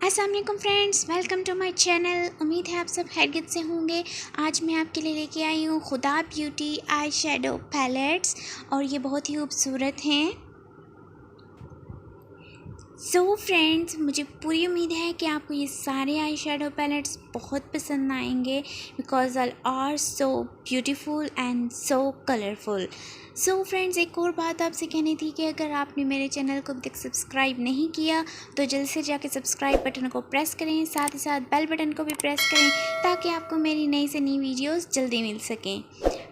अस्सलाम वालेकुम friends, welcome to my channel. उम्मीद है आप सब खैरियत से होंगे। आज मैं आपके लिए लेके आई हूँ खुदा ब्यूटी आई शेडो पैलेट्स और ये बहुत ही खूबसूरत हैं। सो फ्रेंड्स, मुझे पूरी उम्मीद है कि आपको ये सारे आई शेडो पैलेट्स बहुत पसंद आएंगे because all are so beautiful and so colourful. So friends, एक और बात आपसे कहनी थी कि अगर आपने मेरे चैनल को अभी तक सब्सक्राइब नहीं किया तो जल्द से जाके सब्सक्राइब बटन को प्रेस करें, साथ ही साथ बेल बटन को भी प्रेस करें ताकि आपको मेरी नई से नई वीडियोस जल्दी मिल सकें।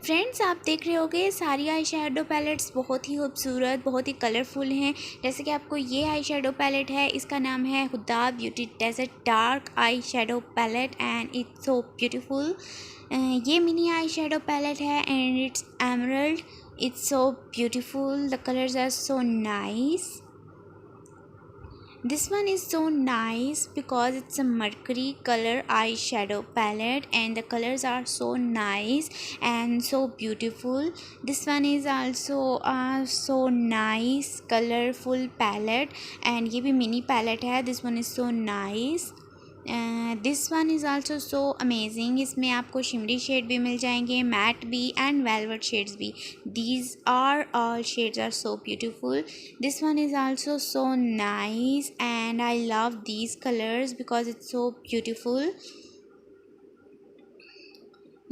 फ्रेंड्स, आप देख रहे होंगे सारी आई शेडो पैलेट्स बहुत ही खूबसूरत, बहुत ही कलरफुल हैं। जैसे कि आपको ये आई शेडो पैलेट है, इसका नाम है Huda beauty desert dark eye shadow palette and it's so beautiful. ये मिनी आई शेडो पैलेट है and it's emerald. It's so beautiful, the colours are so nice. This one is so nice because it's a mercury color eyeshadow palette and the colors are so nice and so beautiful. This one is also a so nice colorful palette and ये भी mini palette है. This one is so nice. This one is also so amazing. इसमें आपको shimmery shade भी मिल जाएंगे, matte भी and velvet shades भी. These are all shades are so beautiful. This one is also so nice and I love these colours because it's so beautiful.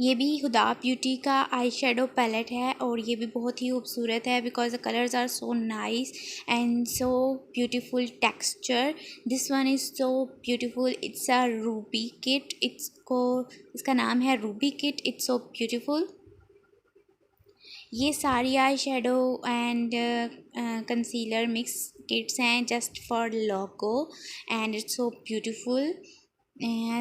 ये भी Huda Beauty का आई शेडो पैलेट है और ये भी बहुत ही खूबसूरत है because the colours are so nice and so beautiful texture. This one is so beautiful. It's a ruby kit. इसका नाम है ruby kit. It's so beautiful. ये सारी eye shadow and concealer mix kits हैं जस्ट फॉर लोगो and it's so beautiful.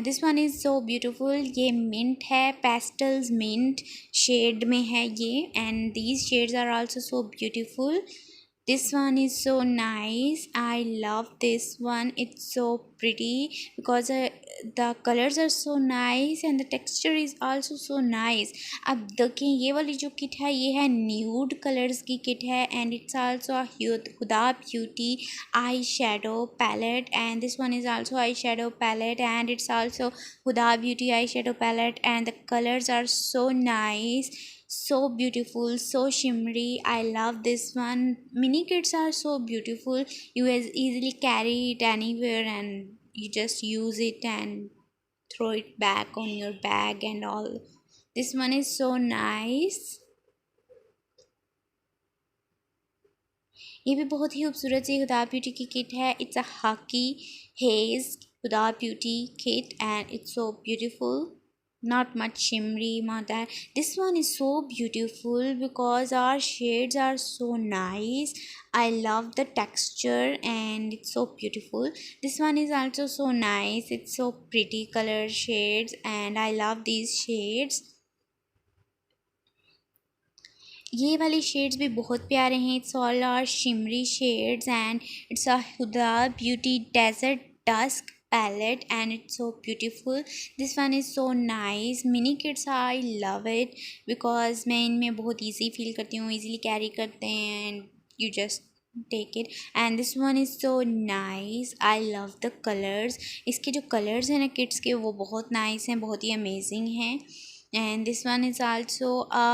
This one is so beautiful. ये mint है, pastels mint shade में है ये and these shades are also so beautiful. This one is so nice. I love this one. It's so pretty because the colors are so nice and the texture is also so nice. अब देखें ये वाली जो kit है ये है nude colours की kit है and it's also Huda Beauty eye shadow palette and this one is also eye shadow palette and it's also Huda Beauty eye shadow palette and the colours are so nice, so beautiful, so shimmery. I love this one. Mini kits are so beautiful. You easily carry it anywhere and you just use it and throw it back on your bag and all. This one is so nice. ये भी बहुत ही खूबसूरत सी Huda Beauty की kit है. It's a hockey hedge Huda Beauty kit and it's so beautiful. Not much shimmery, more that. This one is so beautiful because our shades are so nice. I love the texture and it's so beautiful. This one is also so nice. It's so pretty color shades and I love these shades. ये वाली shades भी बहुत प्यारे हैं. It's all are shimmery shades and it's a Huda beauty desert dusk palette and it's so beautiful. This one is so nice. Mini kits I love it because मैं इनमें बहुत easy feel करती हूँ, easily carry करते हैं and you just take it. And this one is so nice. I love the colors. इसके जो colors हैं ना किट्स के वो बहुत nice हैं, बहुत ही amazing हैं. And this one is also a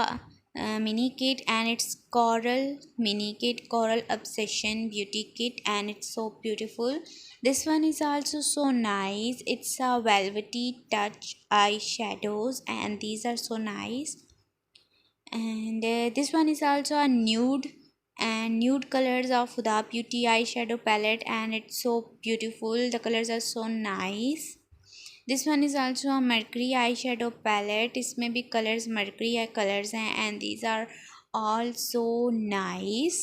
mini kit and it's coral mini kit, coral obsession beauty kit and it's so beautiful. This one is also so nice. It's a velvety touch eyeshadows and these are so nice. And this one is also a nude colors of Huda Beauty eyeshadow palette and it's so beautiful. The colors are so nice. This one is also a mercury eyeshadow palette. इसमें भी colors mercury colors हैं and these are all so nice.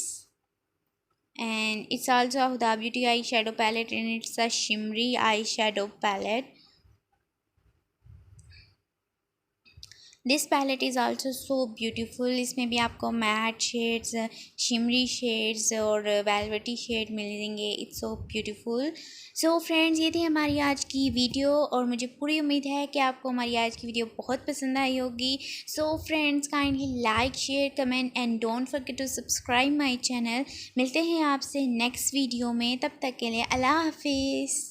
And it's also a Huda Beauty eyeshadow palette and it's a shimmery eyeshadow palette. This palette is also so beautiful. इसमें भी आपको matte shades, shimmery shades और velvety shade मिलेंगे. It's so beautiful. So friends, ये थी हमारी आज की वीडियो और मुझे पूरी उम्मीद है कि आपको हमारी आज की वीडियो बहुत पसंद आई होगी. So friends, kindly like, share, comment and don't forget to subscribe my channel. मिलते हैं आपसे नेक्स्ट वीडियो में. तब तक के लिए अल्लाह हाफिज़.